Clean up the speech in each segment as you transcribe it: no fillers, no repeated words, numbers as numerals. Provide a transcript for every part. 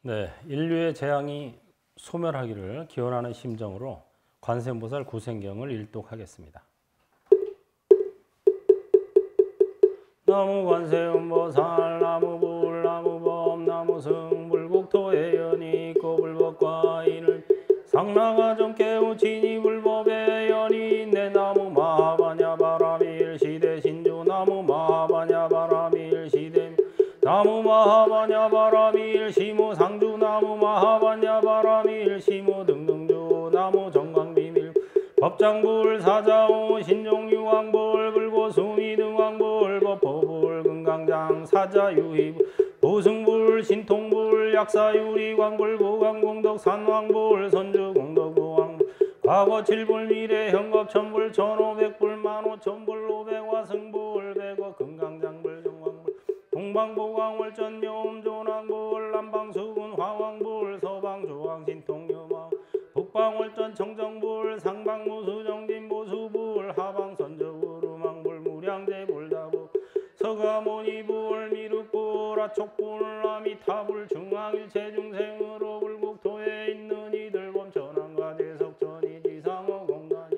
네, 인류의 재앙이 소멸하기를 기원하는 심정으로 관세음보살 구생경을 일독하겠습니다. 나무 관세음보살 나무불 나무범 나무승 불국토의 연이 꼬불법과 인을 상나가 좀 깨우치니 불법의 연이 내 나무 마하바냐 바라밀 시대 신주 나무 마하바냐 바라밀 시대 나무 마하바냐 바라밀 시무 상주 나무 마하바냐 바라밀 시무 등등주 나무 정광비밀 법장불 사자오 신종유왕불 불고수미 등왕불 법포불 금강장 사자유희불 보승불 신통불 약사유리광불 보강공덕 산왕불 선주공덕보왕불 과거칠불 미래현겁 천불 천오백불 만오천불 오백화승불 백억 금강장불 정왕불 동방보광월전 묘음조왕불 남방수군 화왕불 서방조왕 신통유망 북방월전 청정불 상방무수정진 보수불 하방선저우루망불 무량제불다불 서가모니불 미륵불 아촉불 아미타불 중앙일체중생으로 불국토에 있는 이들 범천왕가대 석천이 지상어 공간이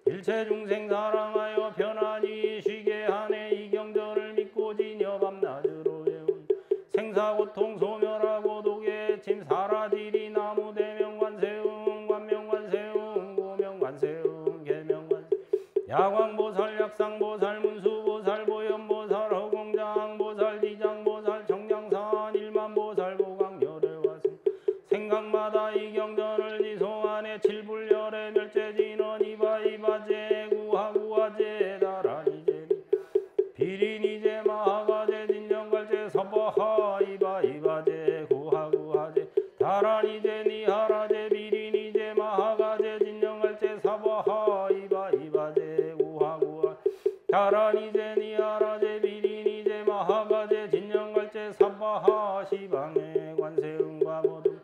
일체중생 사랑하여 편안히 쉬게 하네 이경전을 믿고 지녀 밤낮으로 외운 생사고통 소멸하고 독해침 사라지리 나무 대명관세음 관명관세음 고명관세음 계명관세음 야광보살 약상보살 문수보살 보현보살 허공장보살 지장보살 정장산 일만보살 보강열애화승 생각마다 이경전을 지송하네 칠불열애 멸제진원 이바이바제 구하구하제 다라니제 비린이제 마하가제 진정갈제 서버하 이바이바제 구하구하제 다라니제 니하라제 비린이제 마하가제 진정갈제 서버하 이바이바제 구하구하 다라니제 니하라제 비린이제 마하가제 진정갈제 서버하 시방의 관세음과 모든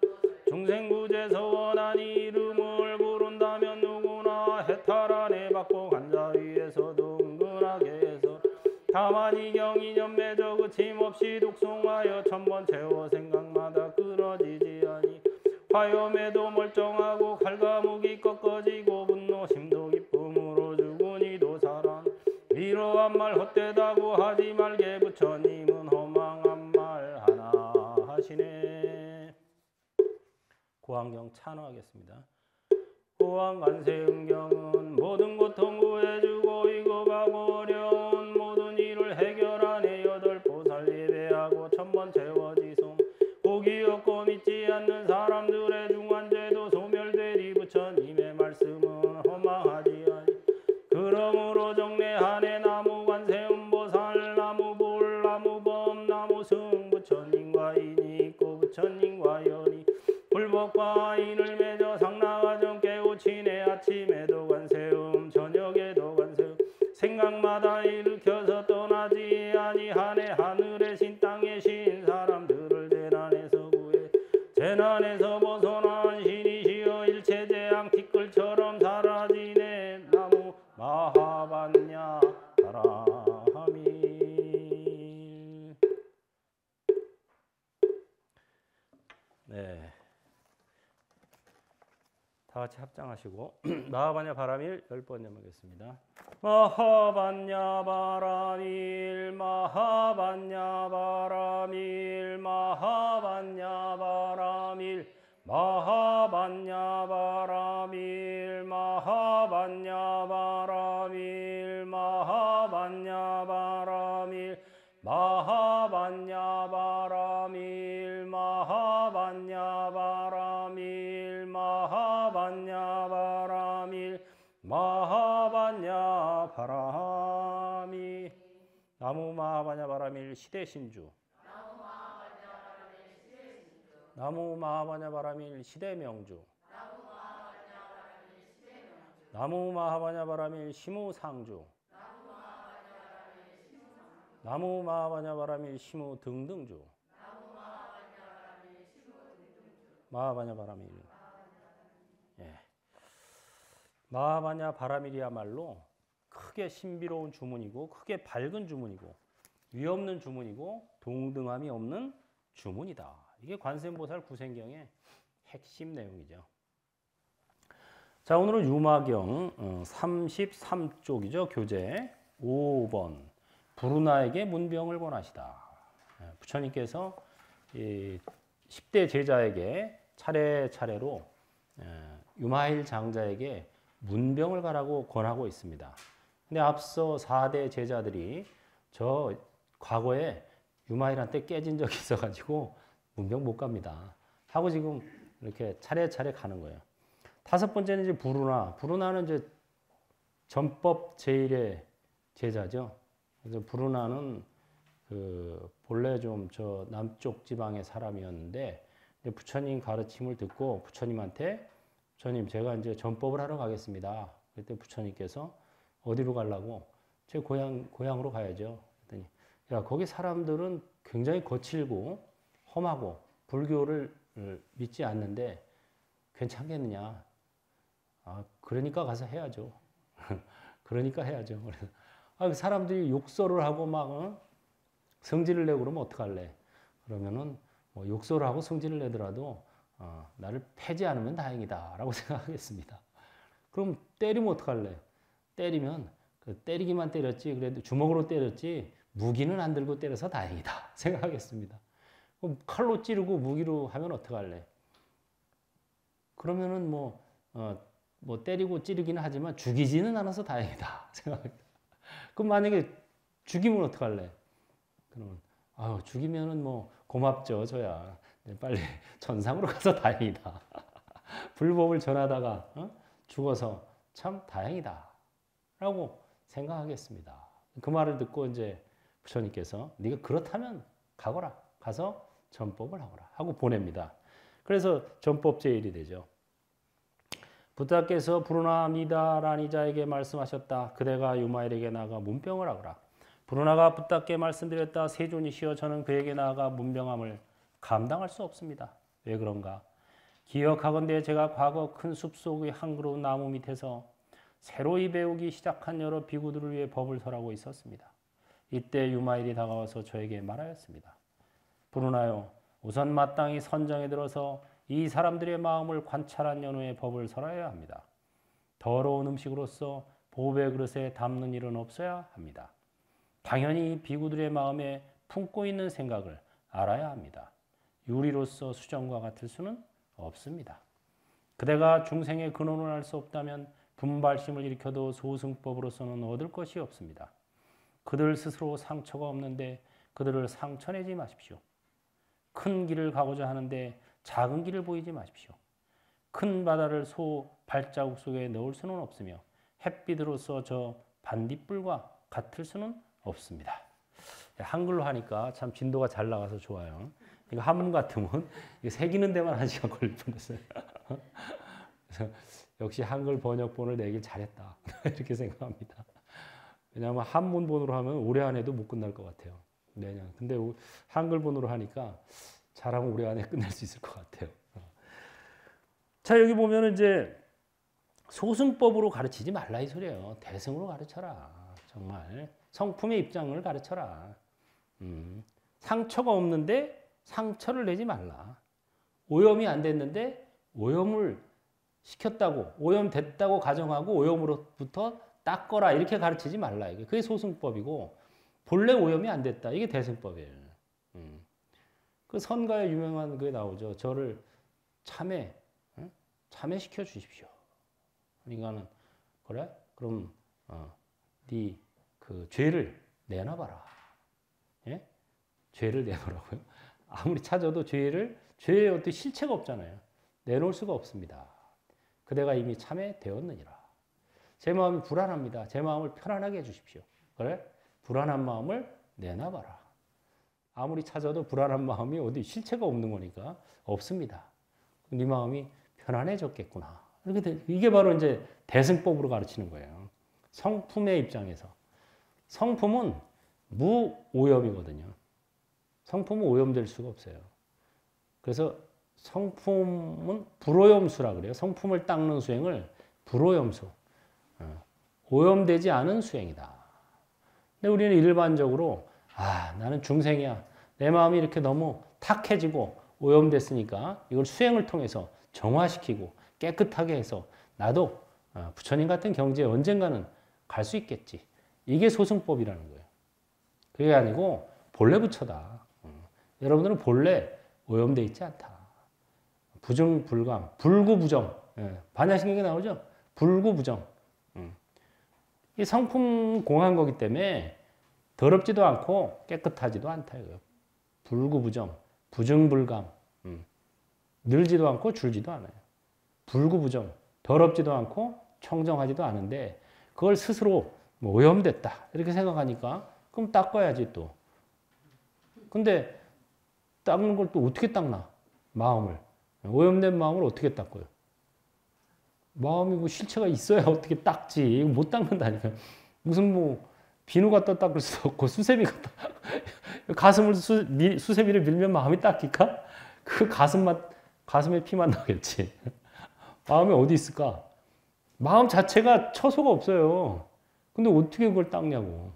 중생구제서 원하니 이름을 부른다면 누구나 해탈하네 받고 간자 위에서도 은근하게 해서 다만 이경이년 매저 그침없이 독송하여 천번 채워 생각마다 끊어지지 아니 화염에도 멀쩡하고 칼과 무기 꺾어지고 분노 심도 기쁨으로 죽으니도 사랑 위로한 말 헛되다고 하지 말게 부처님은 허망한 말 하나 하시네. 고안경 찬호하겠습니다. 고안관세음경은 모든 고통 구해주고 위급하고 어려운 모든 일을 해결하네 여덟 보살 예배하고 천번 채워지송 복이 없고 믿지 않는 사람들의 중한죄도 소멸되리 부처님의 말씀은 허망하지 아니 그러므로 정례하네 나무 관세음보살 나무불 나무범 나무승 부처님과 인이 있고 부처님과 연이 불법과 인을 맺어 상나가 좀 깨우치네 아침에도 관세음 저녁에도 관세음 생각마다 일으켜서 떠나지 아니하네 하늘의 신 땅의 신 사람들을 재난에서 구해 재난에서 벗어난 신이시여 일체재앙 티끌처럼 사라지네 나무 마하반야 바라밀. 네. 다 같이 합장하시고 마하반야 바라밀 10번 연하겠습니다. 마하반야 바라밀 마하반야 바라밀 마하반야 바라밀 마하반야 바라밀 마하반야 바라밀 마하반야 바라밀 마하반야 바라밀 마하반야 바라밀 마하반야 바라밀 마하반야 바라밀 나무 마하반야 바라밀 시대신주 나무 마하반야 바라밀 시대명주 나무 마하반야 바라밀 시무상주 나무 마하반야 바라밀 시무 등등주 마하반야 바라밀 예. 마하반야 바라밀이야말로 크게 신비로운 주문이고 크게 밝은 주문이고 위없는 주문이고 동등함이 없는 주문이다 이게 관세음보살 구생경의 핵심 내용이죠. 자, 오늘은 유마경 33쪽이죠. 교재 5번. 부르나에게 문병을 권하시다. 부처님께서 이 10대 제자에게 차례차례로 유마일 장자에게 문병을 가라고 권하고 있습니다. 근데 앞서 4대 제자들이 저 과거에 유마일한테 깨진 적이 있어가지고 문병 못 갑니다. 하고 지금 이렇게 차례차례 가는 거예요. 다섯 번째는 이제 부르나. 부르나는 이제 전법 제1의 제자죠. 그래서 부르나는 그 본래 좀 저 남쪽 지방의 사람이었는데 부처님 가르침을 듣고 부처님한테 부처님 제가 이제 전법을 하러 가겠습니다. 그때 부처님께서 어디로 가려고? 제 고향으로 가야죠. 그랬더니 야 거기 사람들은 굉장히 거칠고 험하고 불교를 믿지 않는데 괜찮겠느냐? 아 그러니까 가서 해야죠. 그러니까 해야죠. 그래서 아, 사람들이 욕설을 하고 막 성질을 내고 그러면 어떡할래? 그러면은 뭐 욕설을 하고 성질을 내더라도 나를 패지 않으면 다행이다 라고 생각하겠습니다. 그럼 때리면 어떡할래? 때리면 때리기만 때렸지 그래도 주먹으로 때렸지 무기는 안 들고 때려서 다행이다 생각하겠습니다. 그럼 칼로 찌르고 무기로 하면 어떡할래? 그러면은 뭐 때리고 찌르기는 하지만 죽이지는 않아서 다행이다 생각합니다. 그럼 만약에 죽이면 어떡할래? 그러면 죽이면은 뭐 고맙죠 저야 빨리 천상으로 가서 다행이다. 불법을 전하다가 죽어서 참 다행이다 라고 생각하겠습니다. 그 말을 듣고 이제 부처님께서 네가 그렇다면 가거라 가서 전법을 하거라 하고 보냅니다. 그래서 전법 제1이 되죠. 부타께서 부르나 미다라니자에게 말씀하셨다. 그대가 유마일에게 나아가 문병을 하거라. 부르나가 부타께 말씀드렸다. 세존이시여 저는 그에게 나아가 문병함을 감당할 수 없습니다. 왜 그런가? 기억하건대 제가 과거 큰 숲속의 한 그루 나무 밑에서 새로이 배우기 시작한 여러 비구들을 위해 법을 설하고 있었습니다. 이때 유마일이 다가와서 저에게 말하였습니다. 부르나요, 우선 마땅히 선정에 들어서 이 사람들의 마음을 관찰한 연후에 법을 설해야 합니다. 더러운 음식으로서 보배 그릇에 담는 일은 없어야 합니다. 당연히 비구들의 마음에 품고 있는 생각을 알아야 합니다. 유리로서 수정과 같을 수는 없습니다. 그대가 중생의 근원을 알 수 없다면 분발심을 일으켜도 소승법으로서는 얻을 것이 없습니다. 그들 스스로 상처가 없는데 그들을 상처내지 마십시오. 큰 길을 가고자 하는데 작은 길을 보이지 마십시오. 큰 바다를 소 발자국 속에 넣을 수는 없으며 햇빛으로서 저 반딧불과 같을 수는 없습니다. 한글로 하니까 참 진도가 잘 나가서 좋아요. 이거 한문 같으면 이거 새기는 데만 1시간 걸릴 뻔했어요. 그래서 역시 한글 번역본을 내길 잘했다 이렇게 생각합니다. 왜냐하면 한문본으로 하면 올해 안에도 못 끝날 것 같아요. 내년. 근데 한글본으로 하니까 잘하면 올해 안에 끝낼 수 있을 것 같아요. 자 여기 보면 이제 소승법으로 가르치지 말라 이 소리예요. 대승으로 가르쳐라. 정말 성품의 입장을 가르쳐라. 상처가 없는데 상처를 내지 말라. 오염이 안 됐는데 오염을 시켰다고 오염됐다고 가정하고 오염으로부터 닦거라 이렇게 가르치지 말라. 이게 그게 소승법이고 본래 오염이 안 됐다. 이게 대승법이에요. 그 선가에 유명한 그게 나오죠. 저를 참회시켜 주십시오. 그러니까는 그래? 그럼 네 그 죄를 내놔봐라. 예? 죄를 내놓으라고요? 아무리 찾아도 죄의 어떤 실체가 없잖아요. 내놓을 수가 없습니다. 그대가 이미 참회되었느니라. 제 마음이 불안합니다. 제 마음을 편안하게 해주십시오. 그래? 불안한 마음을 내놔봐라. 아무리 찾아도 불안한 마음이 어디 실체가 없는 거니까 없습니다. 네 마음이 편안해졌겠구나. 이게 바로 이제 대승법으로 가르치는 거예요. 성품의 입장에서. 성품은 무오염이거든요. 성품은 오염될 수가 없어요. 그래서 성품은 불오염수라 그래요. 성품을 닦는 수행을 불오염수. 오염되지 않은 수행이다. 근데 우리는 일반적으로 나는 중생이야. 내 마음이 이렇게 너무 탁해지고 오염됐으니까 이걸 수행을 통해서 정화시키고 깨끗하게 해서 나도 부처님 같은 경지에 언젠가는 갈 수 있겠지. 이게 소승법이라는 거예요. 그게 아니고 본래 부처다. 여러분들은 본래 오염돼 있지 않다. 부정불감, 불구부정. 반야신경에 나오죠? 불구부정. 이 성품 공한 거기 때문에 더럽지도 않고 깨끗하지도 않다 이거예요. 불구부정, 부정불감. 늘지도 않고 줄지도 않아요. 불구부정, 더럽지도 않고 청정하지도 않은데 그걸 스스로 뭐 오염됐다 이렇게 생각하니까 그럼 닦아야지 또. 근데 닦는 걸 또 어떻게 닦나? 마음을. 오염된 마음을 어떻게 닦아요? 마음이 뭐 실체가 있어야 어떻게 닦지. 이거 못 닦는다니까. 무슨 뭐 비누 갖다 닦을 수도 없고 수세미 갖다 가슴을 수세미를 밀면 마음이 닦일까? 그 가슴에 피만 나겠지. 마음이 어디 있을까? 마음 자체가 처소가 없어요. 근데 어떻게 그걸 닦냐고.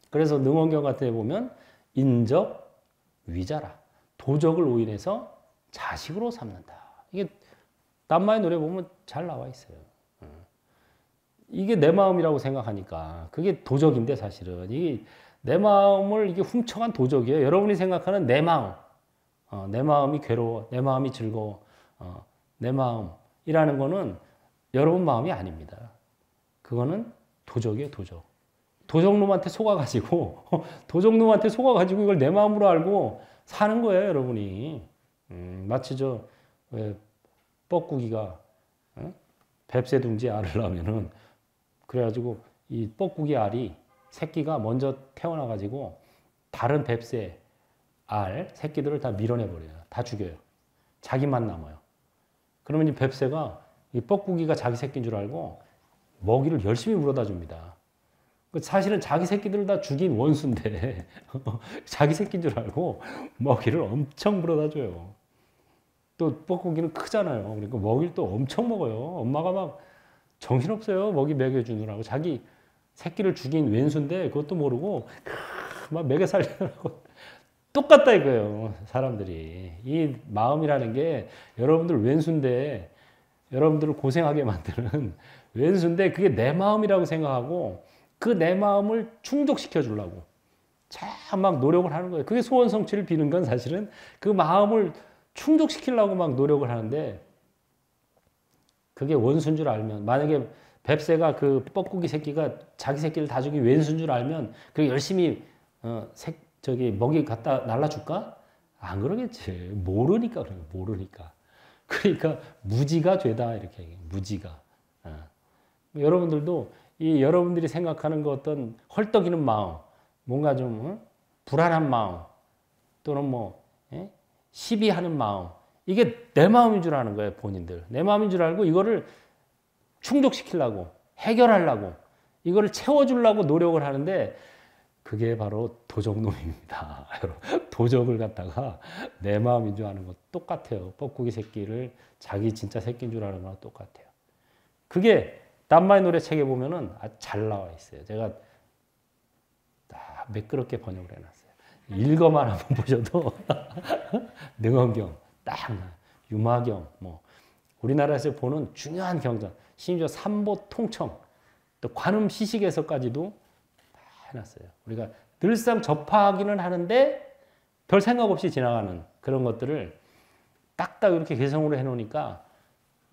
그래서 능원경 같은 데 보면 인적 위자라. 도적을 오인해서 자식으로 삼는다. 이게 남마의 노래 보면 잘 나와 있어요. 이게 내 마음이라고 생각하니까 그게 도적인데 사실은 이게 내 마음을 이게 훔쳐간 도적이에요. 여러분이 생각하는 내 마음, 내 마음이 괴로워, 내 마음이 즐거워, 내 마음이라는 거는 여러분 마음이 아닙니다. 그거는 도적이에요, 도적. 도적놈한테 속아가지고 도적놈한테 속아가지고 이걸 내 마음으로 알고 사는 거예요, 여러분이. 마치 뻐꾸기가 뱁새둥지 알을 낳으면은 그래가지고 이 뻐꾸기 알이 새끼가 먼저 태어나가지고 다른 뱁새 알 새끼들을 다 밀어내버려요. 다 죽여요. 자기만 남아요. 그러면 이 뱁새가 이 뻐꾸기가 자기 새끼인 줄 알고 먹이를 열심히 물어다 줍니다. 사실은 자기 새끼들을 다 죽인 원수인데 자기 새끼인 줄 알고 먹이를 엄청 물어다 줘요. 또 뻐꾸기는 크잖아요. 그러니까 먹이를 또 엄청 먹어요. 엄마가 막 정신없어요. 먹이 먹여주느라고. 자기 새끼를 죽인 왼수인데 그것도 모르고 막 먹여 살리느라고. 똑같다 이거예요. 사람들이. 이 마음이라는 게 여러분들 왼수인데 여러분들을 고생하게 만드는 왼수인데 그게 내 마음이라고 생각하고 그 내 마음을 충족시켜 주려고 참 막 노력을 하는 거예요. 그게 소원 성취를 비는 건 사실은 그 마음을 충족시키려고 막 노력을 하는데 그게 원수인 줄 알면 만약에 뱁새가 그 뻐꾸기 새끼가 자기 새끼를 다 죽인 왼수인 줄 알면 그렇게 열심히 먹이 갖다 날라줄까? 안 그러겠지. 모르니까 그래요. 모르니까. 그러니까 무지가 죄다 이렇게 얘기해요. 무지가. 여러분들도 이 여러분들이 생각하는 그 어떤 헐떡이는 마음, 뭔가 좀 불안한 마음, 또는 뭐 시비하는 마음, 이게 내 마음인 줄 아는 거예요, 본인들. 내 마음인 줄 알고 이거를 충족시키려고, 해결하려고, 이거를 채워주려고 노력을 하는데 그게 바로 도적놈입니다. 도적을 갖다가 내 마음인 줄 아는 거 똑같아요. 뻐꾸기 새끼를 자기 진짜 새끼인 줄 아는 거랑 똑같아요. 그게 남마의 노래 책에 보면은 잘 나와 있어요. 제가 다 매끄럽게 번역을 해놨어요. 읽어만 한번 보셔도 능언경, 딱 유마경, 뭐 우리나라에서 보는 중요한 경전, 심지어 삼보 통청, 또 관음 시식에서까지도 다 해놨어요. 우리가 늘상 접하기는 하는데 별 생각 없이 지나가는 그런 것들을 딱딱 이렇게 개성으로 해놓으니까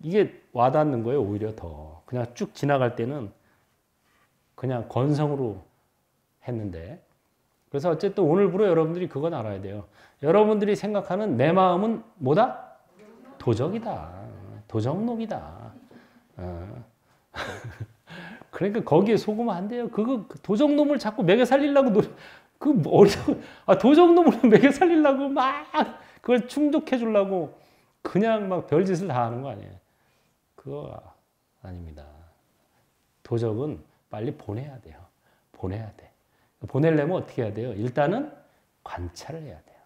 이게 와닿는 거예요. 오히려 더 그냥 쭉 지나갈 때는 그냥 건성으로 했는데, 그래서 어쨌든 오늘부로 여러분들이 그건 알아야 돼요. 여러분들이 생각하는 내 마음은 뭐다? 도적이다. 도적놈이다. 그러니까 거기에 속으면 안 돼요. 그거 도적놈을 자꾸 먹여 살리려고 도적놈을 먹여 살리려고 막 그걸 충족해 주려고 그냥 막 별짓을 다 하는 거 아니에요. 그거 아닙니다. 도적은 빨리 보내야 돼요. 보내야 돼. 보내려면 어떻게 해야 돼요? 일단은 관찰을 해야 돼요.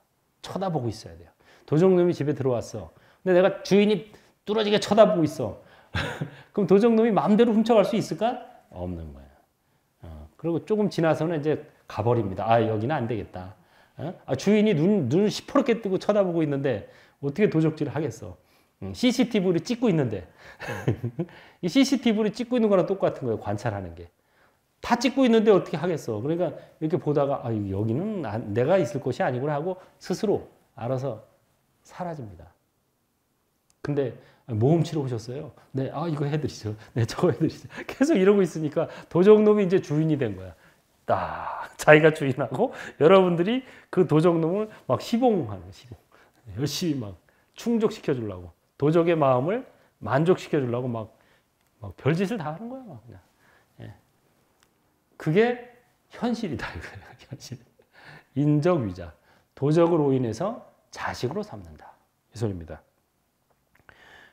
쳐다보고 있어야 돼요. 도적놈이 집에 들어왔어. 근데 내가 주인이 뚫어지게 쳐다보고 있어. 그럼 도적놈이 마음대로 훔쳐갈 수 있을까? 없는 거예요. 그리고 조금 지나서는 이제 가버립니다. 아, 여기는 안 되겠다. 주인이 눈 시퍼렇게 뜨고 쳐다보고 있는데 어떻게 도적질을 하겠어? CCTV를 찍고 있는데 이 CCTV를 찍고 있는 거랑 똑같은 거예요. 관찰하는 게. 다 찍고 있는데 어떻게 하겠어? 그러니까 이렇게 보다가 여기는 내가 있을 곳이 아니구나 하고 스스로 알아서 사라집니다. 근데 모험치러 오셨어요? 네, 이거 해드리죠. 네, 저거 해드리죠. 계속 이러고 있으니까 도적놈이 이제 주인이 된 거야. 자기가 주인하고 여러분들이 그 도적놈을 막 시봉하는 거예요. 시봉. 열심히 막 충족시켜 주려고. 도적의 마음을 만족시켜 주려고 막 별짓을 다 하는 거야. 막 그냥. 예. 그게 현실이다. 이거예요. 현실. 인적위자. 도적으로 인해서 자식으로 삼는다. 이 소리입니다.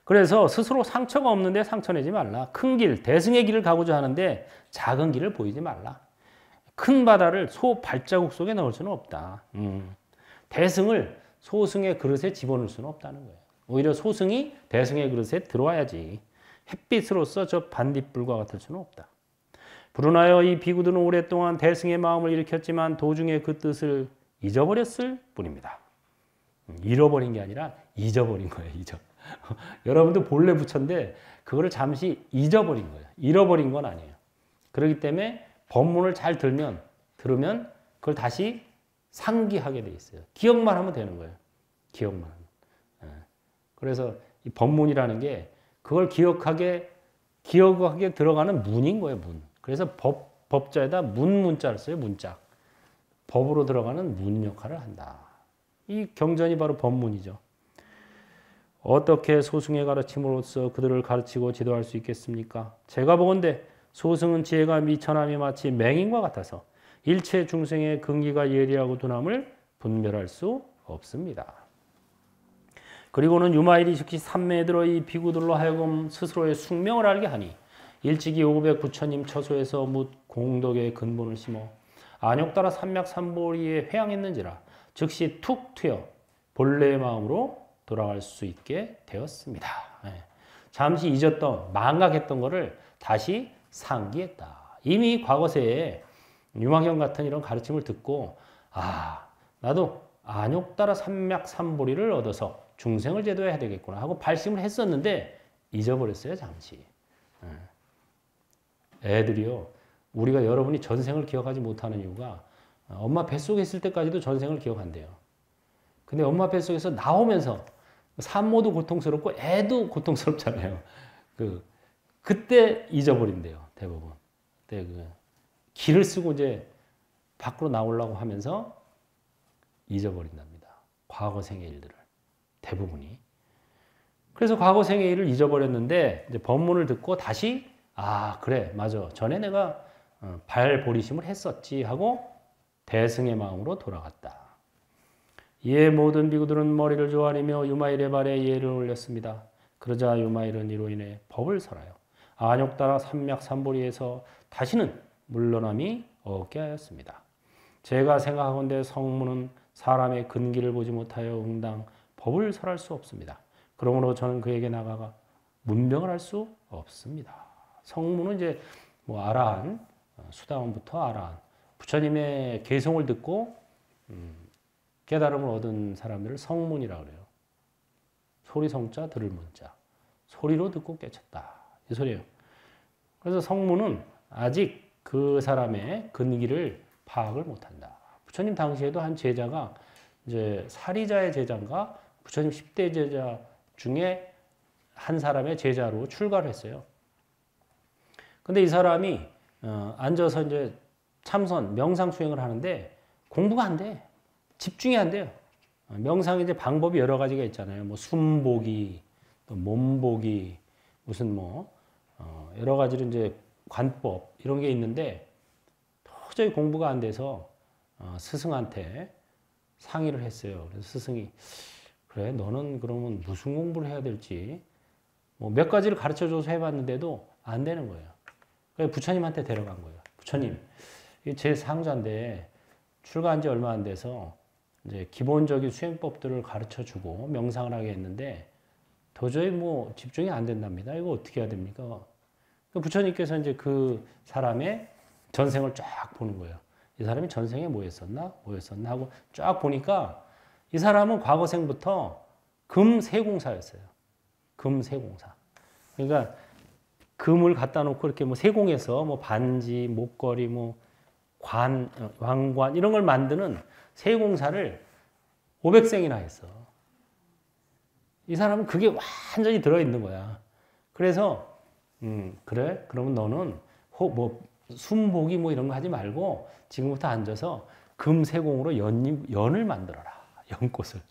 그래서 스스로 상처가 없는데 상처내지 말라. 큰 길, 대승의 길을 가고자 하는데 작은 길을 보이지 말라. 큰 바다를 소 발자국 속에 넣을 수는 없다. 대승을 소승의 그릇에 집어넣을 수는 없다는 거예요. 오히려 소승이 대승의 그릇에 들어와야지. 햇빛으로서 저 반딧불과 같을 수는 없다. 불운하여 이 비구들은 오랫동안 대승의 마음을 일으켰지만 도중에 그 뜻을 잊어버렸을 뿐입니다. 잃어버린 게 아니라 잊어버린 거예요. 여러분도 본래 부처인데 그거를 잠시 잊어버린 거예요. 잃어버린 건 아니에요. 그렇기 때문에 법문을 잘 들으면 그걸 다시 상기하게 돼 있어요. 기억만 하면 되는 거예요. 기억만 하면. 그래서 이 법문이라는 게 그걸 기억하게 들어가는 문인 거예요. 문. 그래서 법자에다 문자를 써요. 문자. 법으로 들어가는 문 역할을 한다. 이 경전이 바로 법문이죠. 어떻게 소승의 가르침으로써 그들을 가르치고 지도할 수 있겠습니까? 제가 보건대 소승은 지혜가 미천함이 마치 맹인과 같아서 일체 중생의 근기가 예리하고 둔함을 분별할 수 없습니다. 그리고는 유마일이 즉시 삼매에 들어 이 비구들로 하여금 스스로의 숙명을 알게 하니 일찍이 500 부처님 처소에서 묻 공덕의 근본을 심어 안욕 따라 삼맥삼보리에 회양했는지라 즉시 툭 튀어 본래의 마음으로 돌아갈 수 있게 되었습니다. 잠시 잊었던 망각했던 것을 다시 상기했다. 이미 과거세에 유망형 같은 이런 가르침을 듣고 나도 안욕 따라 삼맥삼보리를 얻어서 중생을 제도해야 되겠구나 하고 발심을 했었는데 잊어버렸어요. 잠시. 애들이요. 우리가 여러분이 전생을 기억하지 못하는 이유가 엄마 뱃속에 있을 때까지도 전생을 기억한대요. 근데 엄마 뱃속에서 나오면서 산모도 고통스럽고 애도 고통스럽잖아요. 그때 잊어버린대요. 대부분. 그때 기를 쓰고 이제 밖으로 나오려고 하면서 잊어버린답니다. 과거생의 일들을. 대부분이. 그래서 과거생의 일을 잊어버렸는데 이제 법문을 듣고 다시 그래 맞아. 전에 내가 발보리심을 했었지 하고 대승의 마음으로 돌아갔다. 이에 모든 비구들은 머리를 조아리며 유마일의 발에 예를 올렸습니다. 그러자 유마일은 이로 인해 법을 설하여 안욕 따라 삼맥삼보리에서 다시는 물러남이 없게 하였습니다. 제가 생각하건대 성문은 사람의 근기를 보지 못하여 응당 법을 설할 수 없습니다. 그러므로 저는 그에게 나가가 문명을 할 수 없습니다. 성문은 이제 아라한, 수다원부터 아라한, 부처님의 개송을 듣고 깨달음을 얻은 사람들을 성문이라고 그래요. 소리 성자 들을 문자. 소리로 듣고 깨쳤다. 이 소리예요. 그래서 성문은 아직 그 사람의 근기를 파악을 못한다. 부처님 당시에도 한 제자가 이제 사리자의 제자인가 부처님 10대 제자 중에 한 사람의 제자로 출가를 했어요. 근데 이 사람이 앉아서 이제 참선, 명상 수행을 하는데 공부가 안 돼. 집중이 안 돼요. 명상의 이제 방법이 여러 가지가 있잖아요. 숨보기, 또 몸보기, 무슨 여러 가지로 이제 관법 이런 게 있는데 도저히 공부가 안 돼서 스승한테 상의를 했어요. 그래서 스승이 그래 너는 그러면 무슨 공부를 해야 될지 몇 가지를 가르쳐줘서 해봤는데도 안 되는 거예요. 그래서 부처님한테 데려간 거예요. 부처님, 제 상자인데 출가한 지 얼마 안 돼서 이제 기본적인 수행법들을 가르쳐주고 명상을 하게 했는데 도저히 집중이 안 된답니다. 이거 어떻게 해야 됩니까? 부처님께서 이제 그 사람의 전생을 쫙 보는 거예요. 이 이 사람이 전생에 뭐 했었나? 뭐 했었나? 하고 쫙 보니까 이 사람은 과거생부터 금세공사였어요. 금세공사. 그러니까 금을 갖다 놓고 이렇게 뭐 세공해서 뭐 반지, 목걸이, 뭐 왕관 이런 걸 만드는 세공사를 500생이나 했어. 이 사람은 그게 완전히 들어있는 거야. 그래서 그래? 그러면 너는 뭐 순복이 뭐 이런 거 하지 말고 지금부터 앉아서 금세공으로 연을 만들어라. 연꽃을.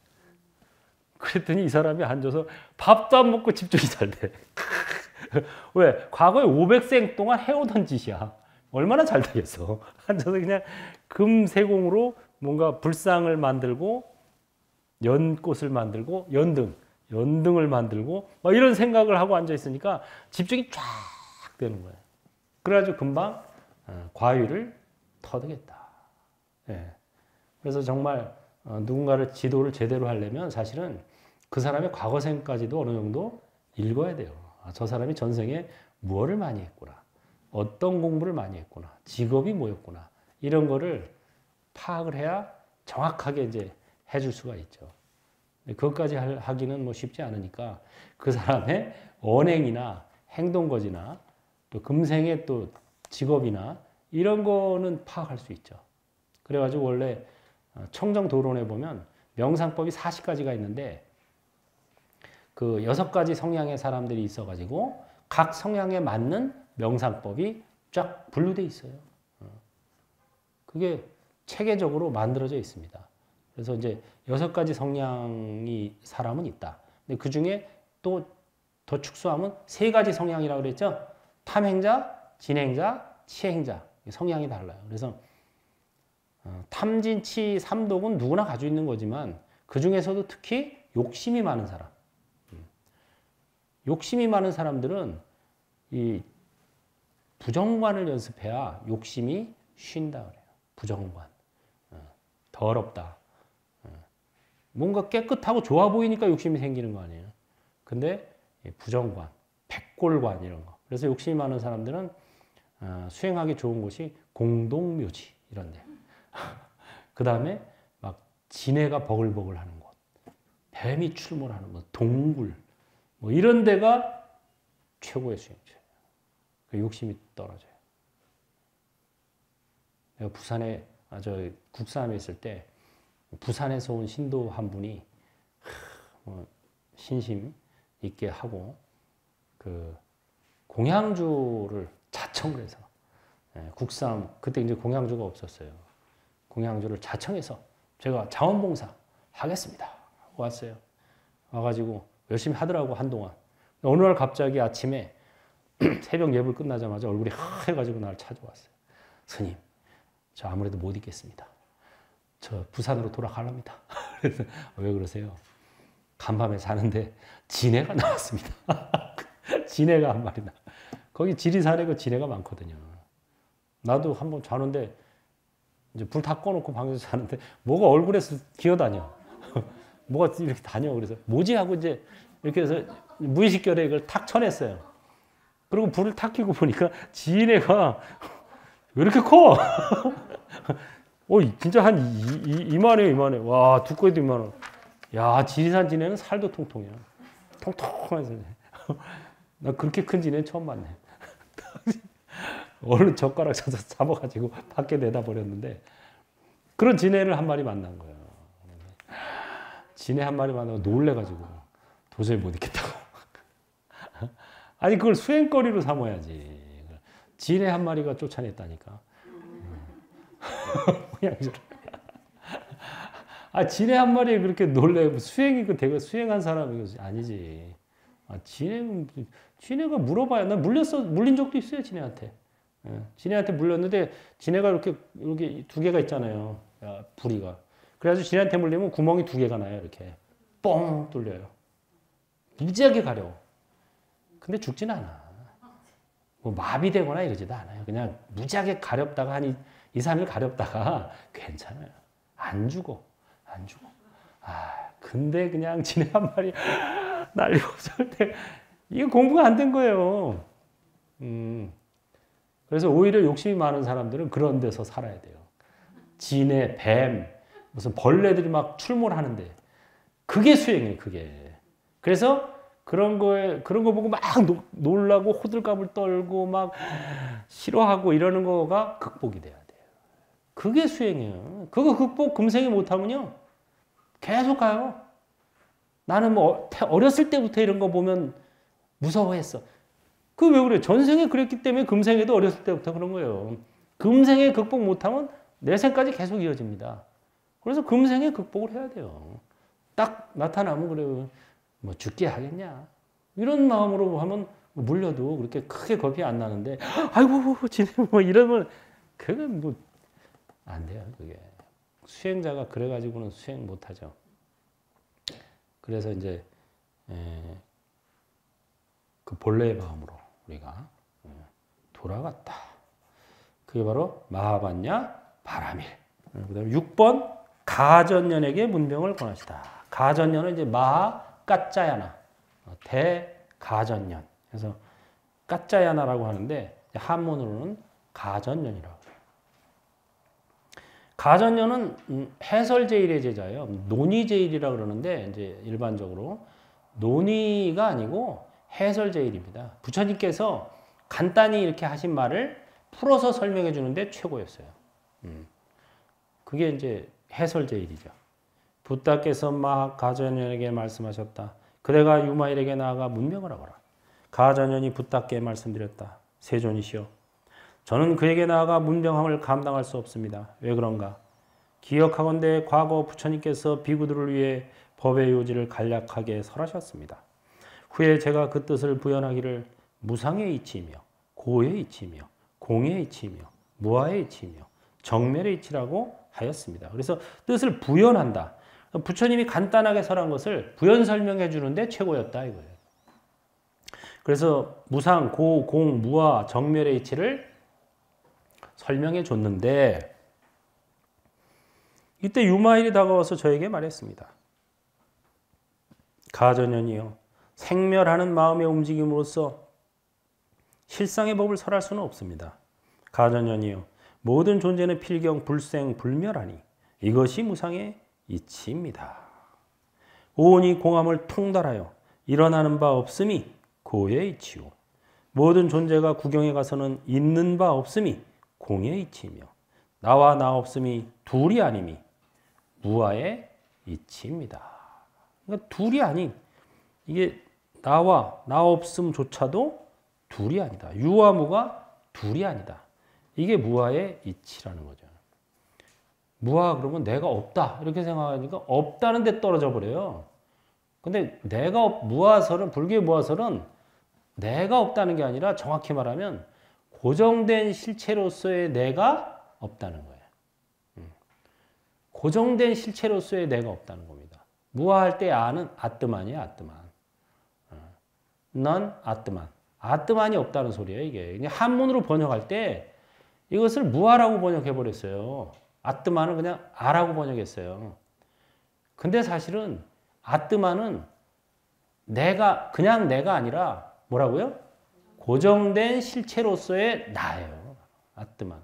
그랬더니 이 사람이 앉아서 밥도 안 먹고 집중이 잘 돼. 왜? 과거에 500생 동안 해오던 짓이야. 얼마나 잘 되겠어. 앉아서 그냥 금세공으로 뭔가 불상을 만들고 연꽃을 만들고 연등을 만들고 막 이런 생각을 하고 앉아 있으니까 집중이 쫙 되는 거예요. 그래가지고 금방 과위를 터득했다. 예. 그래서 정말 누군가를 지도를 제대로 하려면 사실은 그 사람의 과거생까지도 어느 정도 읽어야 돼요. 저 사람이 전생에 무엇을 많이 했구나. 어떤 공부를 많이 했구나. 직업이 뭐였구나. 이런 거를 파악을 해야 정확하게 이제 해줄 수가 있죠. 그것까지 하기는 뭐 쉽지 않으니까 그 사람의 언행이나 행동거지나 또 금생의 또 직업이나 이런 거는 파악할 수 있죠. 그래가지고 원래 청정도론에 보면 명상법이 40가지가 있는데 그 6가지 성향의 사람들이 있어가지고 각 성향에 맞는 명상법이 쫙 분류돼 있어요. 그게 체계적으로 만들어져 있습니다. 그래서 이제 6가지 성향이 사람은 있다. 근데 그 중에 또 더 축소하면 3가지 성향이라고 그랬죠. 탐행자, 진행자, 치행자. 성향이 달라요. 그래서 탐진치 삼독은 누구나 가지고 있는 거지만 그 중에서도 특히 욕심이 많은 사람. 욕심이 많은 사람들은 이 부정관을 연습해야 욕심이 쉰다 그래요. 부정관. 더럽다. 뭔가 깨끗하고 좋아 보이니까 욕심이 생기는 거 아니에요. 근데 부정관, 백골관 이런 거. 그래서 욕심이 많은 사람들은 수행하기 좋은 곳이 공동묘지 이런 데. 그 다음에 막 지네가 버글버글 하는 곳, 뱀이 출몰하는 곳, 동굴 뭐 이런 데가 최고의 수행처예요. 그 욕심이 떨어져요. 내가 부산에 국삼에 있을 때 부산에서 온 신도 한 분이 신심 있게 하고 그 공양주를 자청을 해서 국삼 그때 이제 공양주가 없었어요. 공양주를 자청해서 제가 자원봉사 하겠습니다. 왔어요. 와가지고 열심히 하더라고 한동안. 어느 날 갑자기 아침에 새벽 예불 끝나자마자 얼굴이 하얘가지고 나를 찾아왔어요. 스님, 저 아무래도 못 있겠습니다. 저 부산으로 돌아가랍니다. 그래서 왜 그러세요? 간밤에 자는데 진해가 나왔습니다. 진해가 한 마리 나. 거기 지리산에 그 진해가 많거든요. 나도 한번 자는데 이제 불 다 꺼놓고 방에서 자는데 뭐가 얼굴에서 기어다녀. 뭐가 이렇게 다녀. 그래서 뭐지 하고 이제 이렇게 해서 무의식결에 이걸 탁 쳐냈어요. 그리고 불을 탁 켜고 보니까 진해가 왜 이렇게 커? 진짜 한 이만해, 이만해. 와, 두꺼이도 이만해. 야, 지리산 진해는 살도 통통해요. 통통해서. 나 그렇게 큰 진해는 처음 봤네. 얼른 젓가락 쳐서 잡아가지고 밖에 내다 버렸는데, 그런 진해를 한 마리 만난 거예요. 진해 한 마리 만나고 놀래가지고 도저히 못 있겠다고. 아니, 그걸 수행거리로 삼아야지. 진해 한 마리가 쫓아냈다니까. 진해 한 마리에 그렇게 놀래. 수행이 되게 수행한 사람이 아니지. 진해가 물어봐야. 난 물린 적도 있어요, 진해한테. 진해한테 물렸는데, 진해가 이렇게 2개가 있잖아요. 부리가. 그래가지고 진해한테 물리면 구멍이 2개가 나요, 이렇게. 뻥 뚫려요. 무지하게 가려워. 근데 죽진 않아. 뭐 마비되거나 이러지도 않아요. 그냥 무지하게 가렵다가 한 2, 3일 가렵다가 괜찮아요. 안 죽어. 근데 그냥 진해 한 마리 날리고 쏠 때 이게 공부가 안 된 거예요. 그래서 오히려 욕심이 많은 사람들은 그런 데서 살아야 돼요. 진해, 뱀, 무슨 벌레들이 막 출몰하는데 그게 수행이에요, 그게. 그래서 그런 거 보고 막 놀라고 호들갑을 떨고 막 싫어하고 이러는 거가 극복이 돼야 돼요. 그게 수행이에요. 그거 극복 금생에 못하면요. 계속 가요. 나는 뭐 어렸을 때부터 이런 거 보면 무서워했어. 그 왜 그래? 전생에 그랬기 때문에 금생에도 어렸을 때부터 그런 거예요. 금생에 극복 못하면 내생까지 계속 이어집니다. 그래서 금생에 극복을 해야 돼요. 딱 나타나면 그래요. 뭐 죽게 하겠냐. 이런 마음으로 하면 물려도 그렇게 크게 겁이 안 나는데 아이고 지네 뭐 이러면 그건 뭐 안 돼요. 그게. 수행자가 그래가지고는 수행 못하죠. 그래서 이제 그 본래의 마음으로 우리가 돌아갔다. 그게 바로 마하반야 바라밀. 그다음에 6번 가전년에게 문병을 권하시다. 가전년은 이제 마하 까짜야나 대가전년. 그래서 까짜야나라고 하는데 한문으로는 가전년이라고. 가전년은 해설제일의 제자예요. 논의제일이라고 그러는데 이제 일반적으로 논의가 아니고 해설제일입니다. 부처님께서 간단히 이렇게 하신 말을 풀어서 설명해 주는데 최고였어요. 그게 이제 해설제일이죠. 부다께서 마하 가전년에게 말씀하셨다. 그대가 유마일에게 나아가 문명을 하거라. 가전년이 부다께 말씀드렸다. 세존이시여. 저는 그에게 나아가 문병함을 감당할 수 없습니다. 왜 그런가? 기억하건대 과거 부처님께서 비구들을 위해 법의 요지를 간략하게 설하셨습니다. 후에 제가 그 뜻을 부연하기를 무상의 이치이며 고의 이치이며 공의 이치이며 무아의 이치이며 정멸의 이치라고 하였습니다. 그래서 뜻을 부연한다. 부처님이 간단하게 설한 것을 부연 설명해 주는데 최고였다 이거예요. 그래서 무상, 고, 공, 무아, 정멸의 이치를 설명해 줬는데 이때 유마일이 다가와서 저에게 말했습니다. 가전년이여, 생멸하는 마음의 움직임으로써 실상의 법을 설할 수는 없습니다. 가전년이여, 모든 존재는 필경, 불생, 불멸하니 이것이 무상의 이치입니다. 오온이 공함을 통달하여 일어나는 바 없음이 고의 이치요. 모든 존재가 구경에 가서는 있는 바 없음이 공의 이치이며 나와 나 없음이 둘이 아님이 무아의 이치입니다. 그러니까 둘이 아닌 이게 나와 나 없음조차도 둘이 아니다. 유와 무가 둘이 아니다. 이게 무아의 이치라는 거죠. 무아 그러면 내가 없다 이렇게 생각하니까 없다는 데 떨어져 버려요. 근데 무아설은 불교의 무아설은 내가 없다는 게 아니라 정확히 말하면 고정된 실체로서의 내가 없다는 거예요. 고정된 실체로서의 내가 없다는 겁니다. 무아할 때 아는 아뜨만이에요. 아뜨만. 넌 아뜨만. 아뜨만이 없다는 소리예요. 이게 한문으로 번역할 때 이것을 무아라고 번역해 버렸어요. 아뜨만은 그냥 아라고 번역했어요. 근데 사실은 아뜨만은 그냥 내가 아니라 뭐라고요? 고정된 실체로서의 나예요. 아뜨만.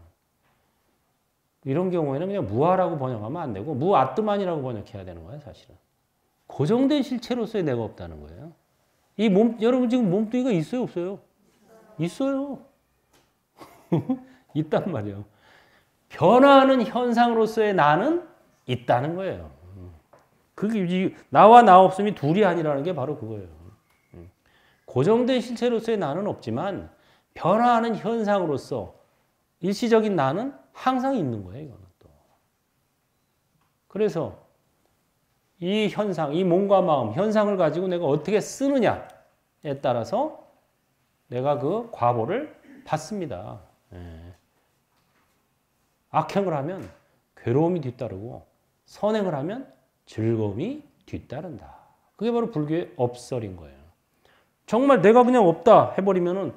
이런 경우에는 그냥 무아라고 번역하면 안 되고 무아뜨만이라고 번역해야 되는 거예요. 사실은. 고정된 실체로서의 내가 없다는 거예요. 이 몸, 여러분 지금 몸뚱이가 있어요? 없어요? 있어요. 있단 말이에요. 변화하는 현상으로서의 나는 있다는 거예요. 그게 나와 나 없음이 둘이 아니라는 게 바로 그거예요. 고정된 실체로서의 나는 없지만 변화하는 현상으로서 일시적인 나는 항상 있는 거예요. 이거는 또. 그래서 이 현상, 이 몸과 마음, 현상을 가지고 내가 어떻게 쓰느냐에 따라서 내가 그 과보를 받습니다. 악행을 하면 괴로움이 뒤따르고 선행을 하면 즐거움이 뒤따른다. 그게 바로 불교의 업설인 거예요. 정말 내가 그냥 없다 해버리면은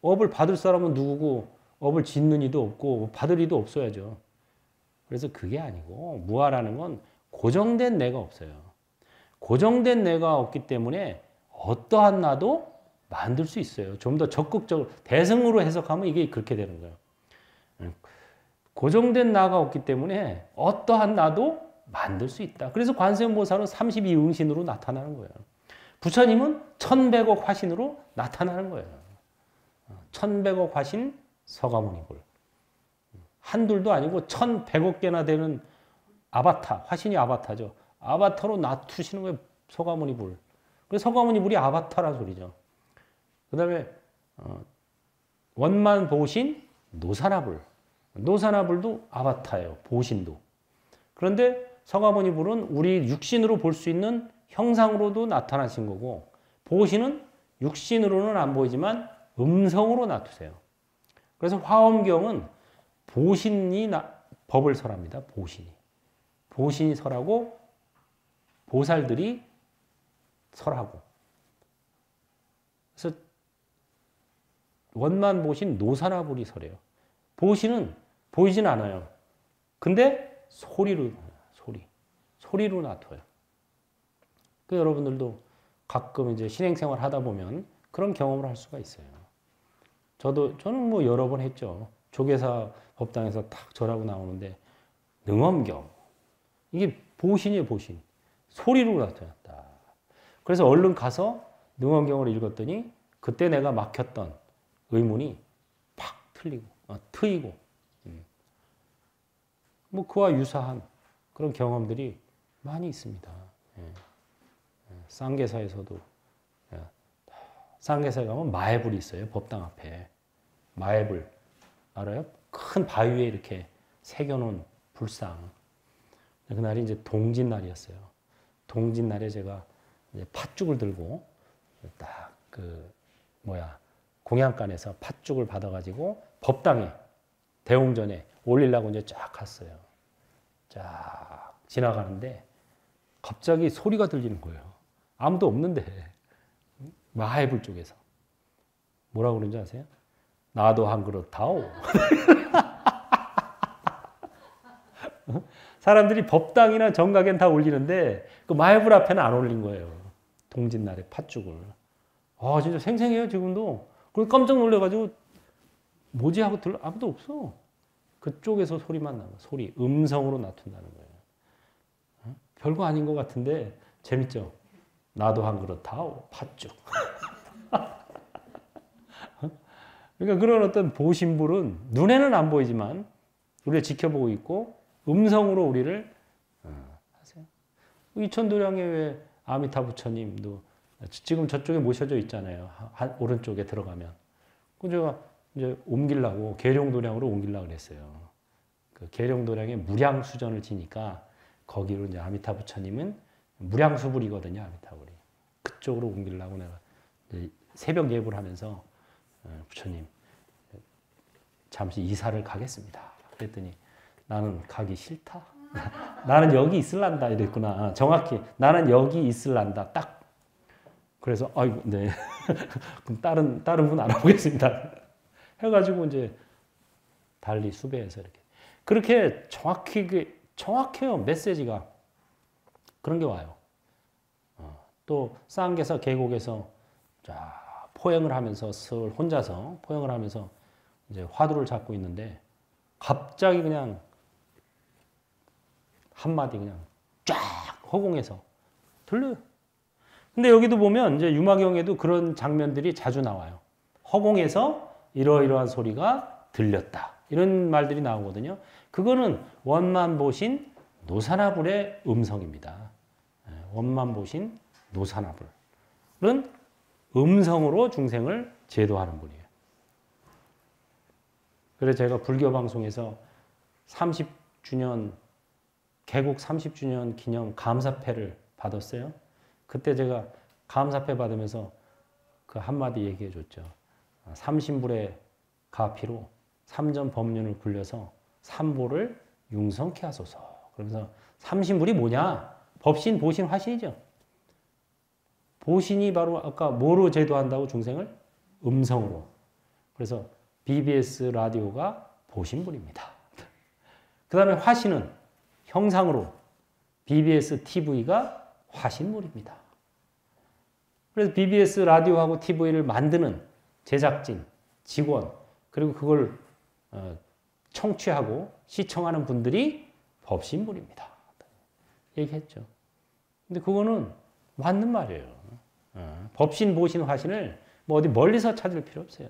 업을 받을 사람은 누구고 업을 짓는 이도 없고 받을 이도 없어야죠. 그래서 그게 아니고 무아라는 건 고정된 내가 없어요. 고정된 내가 없기 때문에 어떠한 나도 만들 수 있어요. 좀 더 적극적으로 대승으로 해석하면 이게 그렇게 되는 거예요. 고정된 나가 없기 때문에 어떠한 나도 만들 수 있다. 그래서 관세음보살은 32응신으로 나타나는 거예요. 부처님은 1100억 화신으로 나타나는 거예요. 1100억 화신 서가모니불. 한둘도 아니고 1100억 개나 되는 아바타, 화신이 아바타죠. 아바타로 놔두시는 거예요. 서가모니불. 그래서 서가모니불이 아바타란 소리죠. 그 다음에 원만보신 노사나불. 노사나불도 아바타예요. 보신도. 그런데 서가모니불은 우리 육신으로 볼 수 있는 형상으로도 나타나신 거고, 보신은 육신으로는 안 보이지만 음성으로 나타세요. 그래서 화엄경은 보신이 법을 설합니다. 보신이. 보신이 설하고 보살들이 설하고. 그래서 원만보신 노사나불이 설해요. 보신은 보이진 않아요. 근데 소리로 나타요. 그 여러분들도 가끔 이제 신행생활 하다 보면 그런 경험을 할 수가 있어요. 저는 뭐 여러 번 했죠. 조계사 법당에서 탁 절하고 나오는데 능엄경. 이게 보신이에요, 보신. 소리로 나타났다. 그래서 얼른 가서 능엄경을 읽었더니 그때 내가 막혔던 의문이 팍 트이고. 뭐 그와 유사한 그런 경험들이 많이 있습니다. 쌍계사에서도, 쌍계사에 가면 마애불이 있어요. 법당 앞에. 마애불. 알아요? 큰 바위에 이렇게 새겨놓은 불상. 그날이 이제 동짓날이었어요. 동짓날에 제가 이제 팥죽을 들고 딱 공양간에서 팥죽을 받아가지고 법당에, 대웅전에 올리려고 이제 쫙 갔어요. 쫙 지나가는데 갑자기 소리가 들리는 거예요. 아무도 없는데. 마해불 쪽에서. 뭐라고 그러는지 아세요? 나도 한 그릇 다오. 사람들이 법당이나 정각엔 다 올리는데 그 마해불 앞에는 안 올린 거예요. 동짓날에 팥죽을. 진짜 생생해요, 지금도. 그래서 깜짝 놀래가지고 뭐지 하고 아무도 없어. 그쪽에서 소리만 나고, 소리, 음성으로 나타나는 거예요. 별거 아닌 것 같은데 재밌죠? 나도 한 그릇 다오, 팥죽. 그러니까 그런 어떤 보신불은 눈에는 안 보이지만 우리가 지켜보고 있고 음성으로 우리를 하세요. 이천도량의 왜 아미타 부처님도 지금 저쪽에 모셔져 있잖아요. 오른쪽에 들어가면. 그 제가 이제 옮기려고 계룡도량으로 옮기려고 그랬어요. 그 계룡도량에 무량수전을 지니까 거기로 이제 아미타 부처님은 무량수불이거든요. 아미타불이. 그쪽으로 옮기려고 내가 새벽 예불 하면서 부처님 잠시 이사를 가겠습니다. 그랬더니 나는 가기 싫다. 나는 여기 있을란다 이랬구나. 정확히 나는 여기 있을란다. 딱. 그래서 아이고 네. 그럼 다른 분 알아보겠습니다. 해가지고 이제 달리 수배해서 이렇게 그렇게 정확해요. 메시지가 그런 게 와요. 또 쌍계사 계곡에서 쫙 포행을 하면서 혼자서 포행을 하면서 이제 화두를 잡고 있는데 갑자기 그냥 한마디 그냥 쫙 허공에서 들려요. 근데 여기도 보면 이제 유마경에도 그런 장면들이 자주 나와요. 허공에서 이러이러한 소리가 들렸다. 이런 말들이 나오거든요. 그거는 원만보신 노사나불의 음성입니다. 원만보신 노사나불은 음성으로 중생을 제도하는 분이에요. 그래서 제가 불교 방송에서 30주년 개국 30주년 기념 감사패를 받았어요. 그때 제가 감사패 받으면서 그 한마디 얘기해 줬죠. 삼신불의 가피로 삼전 법륜을 굴려서 삼보를 융성케 하소서. 그러면서 삼신불이 뭐냐? 법신, 보신, 화신이죠. 보신이 바로 아까 뭐로 제도한다고 중생을? 음성으로. 그래서 BBS 라디오가 보신불입니다. 그 다음에 화신은 형상으로 BBS TV가 화신물입니다. 그래서 BBS 라디오하고 TV를 만드는 제작진, 직원, 그리고 그걸 청취하고 시청하는 분들이 법신불입니다. 얘기했죠. 근데 그거는 맞는 말이에요. 법신, 보신, 화신을 뭐 어디 멀리서 찾을 필요 없어요.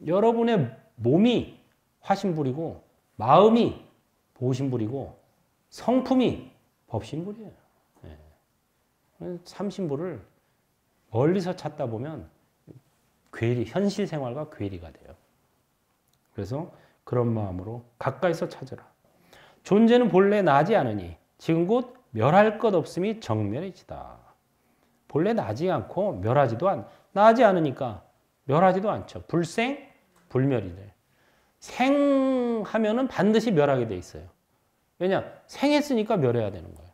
여러분의 몸이 화신불이고 마음이 보신불이고 성품이 법신불이에요. 삼신불을 멀리서 찾다 보면 괴리, 현실 생활과 괴리가 돼요. 그래서 그런 마음으로 가까이서 찾으라. 존재는 본래 나지 않으니 지금 곧 멸할 것 없음이 정멸이지다. 본래 나지 않고 나지 않으니까 멸하지도 않죠. 불생, 불멸이 돼. 생하면은 반드시 멸하게 돼 있어요. 왜냐? 생했으니까 멸해야 되는 거예요.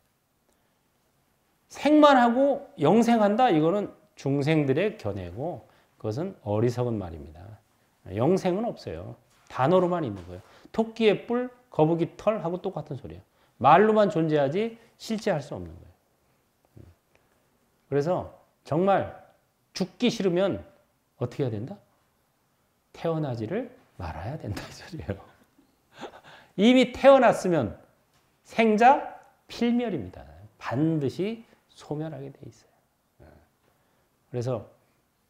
생만 하고 영생한다? 이거는 중생들의 견해고 그것은 어리석은 말입니다. 영생은 없어요. 단어로만 있는 거예요. 토끼의 뿔, 거북이 털하고 똑같은 소리예요. 말로만 존재하지 실제 할 수 없는 거예요. 그래서 정말 죽기 싫으면 어떻게 해야 된다? 태어나지를 말아야 된다 이 소리예요. 이미 태어났으면 생자 필멸입니다. 반드시 소멸하게 돼 있어요. 그래서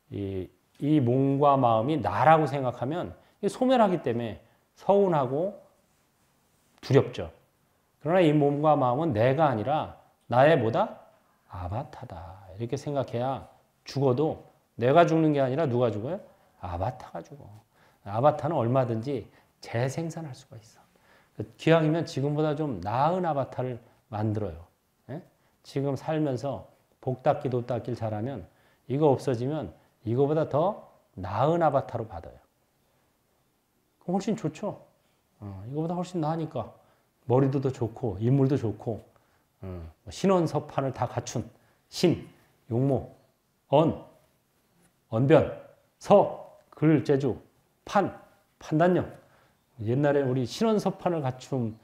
이 몸과 마음이 나라고 생각하면 소멸하기 때문에 서운하고 두렵죠. 그러나 이 몸과 마음은 내가 아니라 나의 뭐다? 아바타다. 이렇게 생각해야 죽어도 내가 죽는 게 아니라 누가 죽어요? 아바타가 죽어. 아바타는 얼마든지 재생산할 수가 있어. 기왕이면 지금보다 좀 나은 아바타를 만들어요. 예? 지금 살면서 복 닦기, 도 닦기를 잘하면 이거 없어지면 이거보다 더 나은 아바타로 받아요. 그럼 훨씬 좋죠. 이거보다 훨씬 나으니까 머리도 더 좋고 인물도 좋고 신원서판을 다 갖춘 신, 용모, 언변, 서, 글, 재주, 판단력. 옛날에 우리 신원서판을 갖춘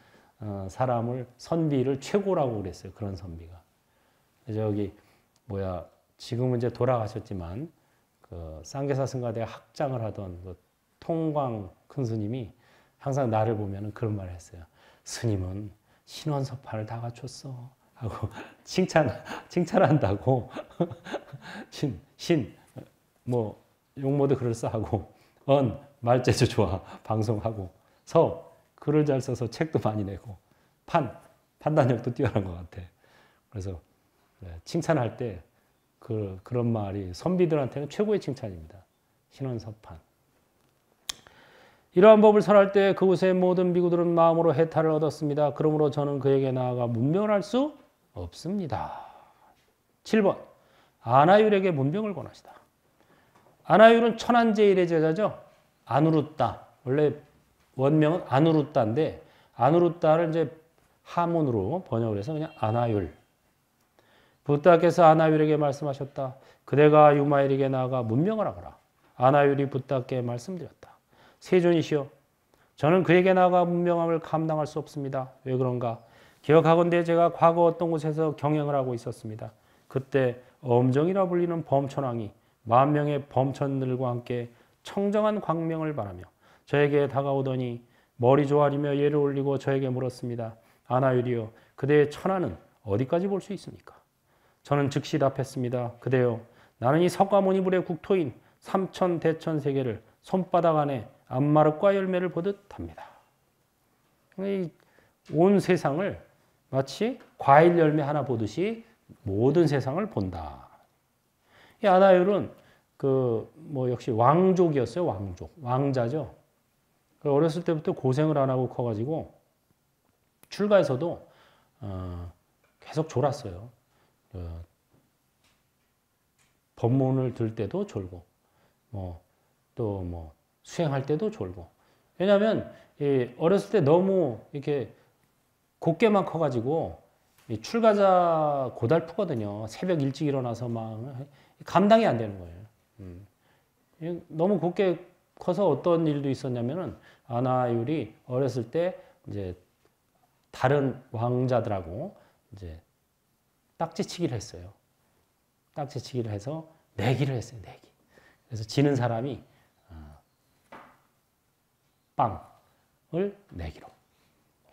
사람을 선비를 최고라고 그랬어요. 그런 선비가. 저기 지금은 이제 돌아가셨지만 그 쌍계사 승가대 학장을 하던 그 통광 큰 스님이 항상 나를 보면은 그런 말을 했어요. 스님은 신원서판을 다 갖췄어 하고 칭찬한다고. 용모도 그럴싸하고, 말재주 좋아 방송하고, 글을 잘 써서 책도 많이 내고, 판단력도 뛰어난 것 같아. 그래서 칭찬할 때 그런 말이 선비들한테는 최고의 칭찬입니다. 신원서판. 이러한 법을 설할 때 그곳의 모든 비구들은 마음으로 해탈을 얻었습니다. 그러므로 저는 그에게 나아가 문명을 할 수 없습니다. 7번. 아나율에게 문명을 권하시다. 아나율은 천안제일의 제자죠. 아누루따. 원래 원명은 아누루따인데 아누루따를 이제 하문으로 번역을 해서 그냥 아나율. 부다께서 아나율에게 말씀하셨다. 그대가 유마일에게 나아가 문명을 하거라. 아나율이 부다께 말씀드렸다. 세존이시여, 저는 그에게 나아가 문명함을 감당할 수 없습니다. 왜 그런가? 기억하건대 제가 과거 어떤 곳에서 경영을 하고 있었습니다. 그때 엄정이라 불리는 범천왕이 10,000명의 범천들과 함께 청정한 광명을 바라며 저에게 다가오더니 머리 조아리며 예를 올리고 저에게 물었습니다. 아나율이여, 그대의 천하는 어디까지 볼 수 있습니까? 저는 즉시 답했습니다. 그대여, 나는 이 석가모니불의 국토인 삼천대천세계를 손바닥 안에 암마릇과 열매를 보듯 합니다. 온 세상을 마치 과일 열매 하나 보듯이 모든 세상을 본다. 이 아나율은 역시 왕족이었어요. 왕자죠. 어렸을 때부터 고생을 안 하고 커가지고 출가에서도 계속 졸았어요. 법문을 들 때도 졸고, 수행할 때도 졸고. 왜냐하면 어렸을 때 너무 이렇게 곱게만 커가지고 출가자 고달프거든요. 새벽 일찍 일어나서 막 감당이 안 되는 거예요. 너무 곱게 커서 어떤 일도 있었냐면은 아나율이 어렸을 때 이제 다른 왕자들하고 이제 딱지치기를 했어요. 딱지치기를 해서 내기를 했어요. 내기. 그래서 지는 사람이 빵, 내기로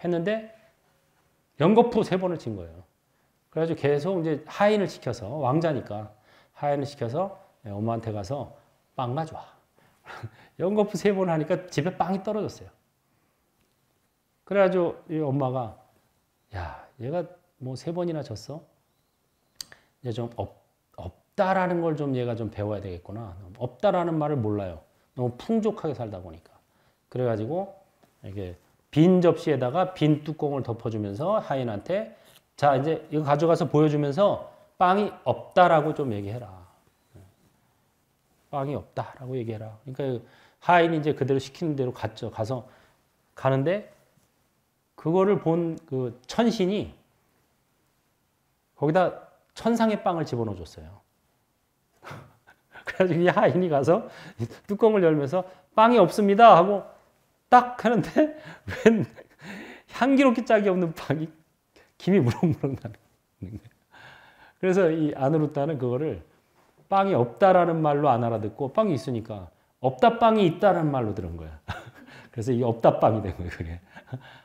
했는데 연거푸 3번을 친 거예요. 그래가지고 계속 이제 하인을 시켜서 왕자니까 하인을 시켜서 엄마한테 가서 빵 가져와. 연거푸 3번 하니까 집에 빵이 떨어졌어요. 그래가지고 엄마가 야 얘가 뭐 3번이나 졌어? 이제 좀 없다라는 걸 좀 얘가 좀 배워야 되겠구나. 없다라는 말을 몰라요. 너무 풍족하게 살다 보니까. 그래가지고 이게 빈 접시에다가 빈 뚜껑을 덮어주면서 하인한테 자 이제 이거 가져가서 보여주면서 빵이 없다라고 좀 얘기해라. 빵이 없다라고 얘기해라. 그러니까 하인이 이제 그대로 시키는 대로 갔죠. 가서 가는데 그거를 본 그 천신이 거기다 천상의 빵을 집어넣어 줬어요. 그래가지고 이 하인이 가서 뚜껑을 열면서 빵이 없습니다 하고 딱 하는데 웬 향기롭게 짝이 없는 빵이 김이 무럭무럭 나는 거예요. 그래서 이 아누르타는 그거를 빵이 없다라는 말로 안 알아듣고 빵이 있으니까 없다 빵이 있다라는 말로 들은 거야. 그래서 이게 없다 빵이 된 거예요. 그게.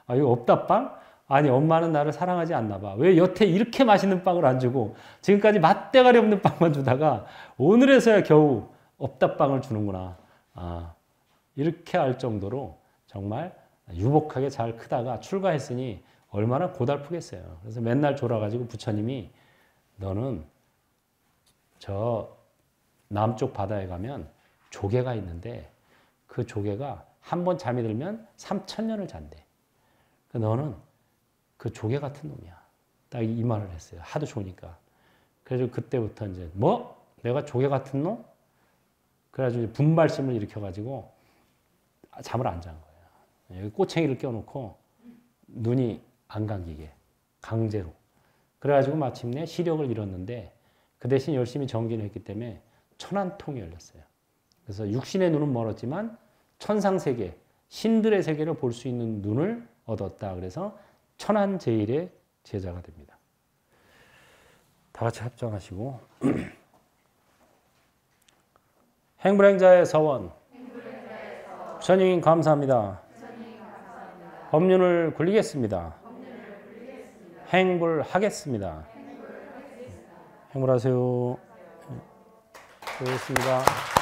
아 이거 없다 빵? 아니 엄마는 나를 사랑하지 않나 봐. 왜 여태 이렇게 맛있는 빵을 안 주고 지금까지 맛대가리 없는 빵만 주다가 오늘에서야 겨우 없다 빵을 주는구나. 아 이렇게 할 정도로 정말 유복하게 잘 크다가 출가했으니 얼마나 고달프겠어요. 그래서 맨날 졸아가지고 부처님이 너는 저 남쪽 바다에 가면 조개가 있는데 그 조개가 한 번 잠이 들면 3000년을 잔대. 너는 그 조개 같은 놈이야. 딱 이 말을 했어요. 하도 좋으니까. 그래서 그때부터 이제 뭐? 내가 조개 같은 놈? 그래가지고 분발심을 일으켜가지고 잠을 안 잔 거예요. 여기 꼬챙이를 껴놓고 눈이 안 감기게 강제로. 그래가지고 마침내 시력을 잃었는데 그 대신 열심히 정진을 했기 때문에 천안통이 열렸어요. 그래서 육신의 눈은 멀었지만 천상세계, 신들의 세계를 볼 수 있는 눈을 얻었다. 그래서 천안제일의 제자가 됩니다. 다 같이 합장하시고 행불행자의 서원 부처님 감사합니다. 법륜을 굴리겠습니다. 행불하겠습니다. 행불하세요. 수고하셨습니다.